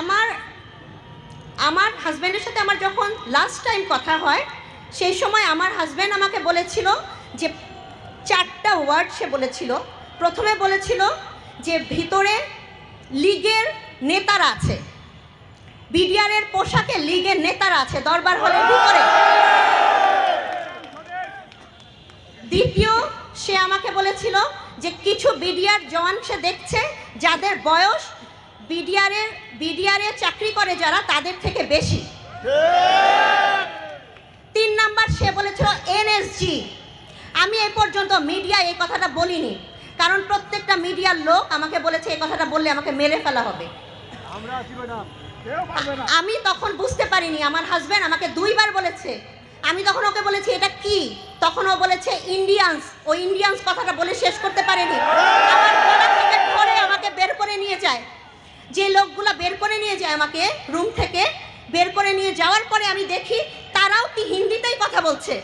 আমার আমার হাজব্যান্ডের সাথে আমার যখন লাস্ট টাইম কথা হয় সেই সময় আমার হাজব্যান্ড আমাকে বলেছিল যে 4টা ওয়ার্ড সে বলেছিল। প্রথমে বলেছিল যে ভিতরে লীগের নেতারা আছে, বিডিআরের পোশাকে লীগের নেতারা আছে দরবার হলের ভিতরে। দ্বিতীয়, সে আমাকে বলেছিল যে কিছু বিডিআর জওয়ান সে দেখছে যাদের বয়স বিডিআরে চাকরি করে যারা তাদের থেকে বেশি। 3 নাম্বার, সে বলেছিল এনএসজি। আমি এই পর্যন্ত মিডিয়া এই কথাটা বলিনি, কারণ প্রত্যেকটা মিডিয়ার লোক আমাকে বলেছে এই কথাটা বললে আমাকে মেরে ফেলা হবে। আমি তখন বুঝতে পারিনি, আমার হাজব্যান্ড আমাকে 2 বার বলেছে। আমি তখন ওকে বলেছি এটা কি, তখন ও বলেছে ইন্ডিয়ান্স। ও ইন্ডিয়ান্স কথাটা বলে শেষ করতে পারেনি, আমার গলা থেকে ধরে আমাকে বের করে নিয়ে যায়। যে লোকগুলা বের করে নিয়ে যায় আমাকে রুম থেকে, বের করে নিয়ে যাওয়ার পরে আমি দেখি তারাও কি হিন্দিতেই কথা বলছে।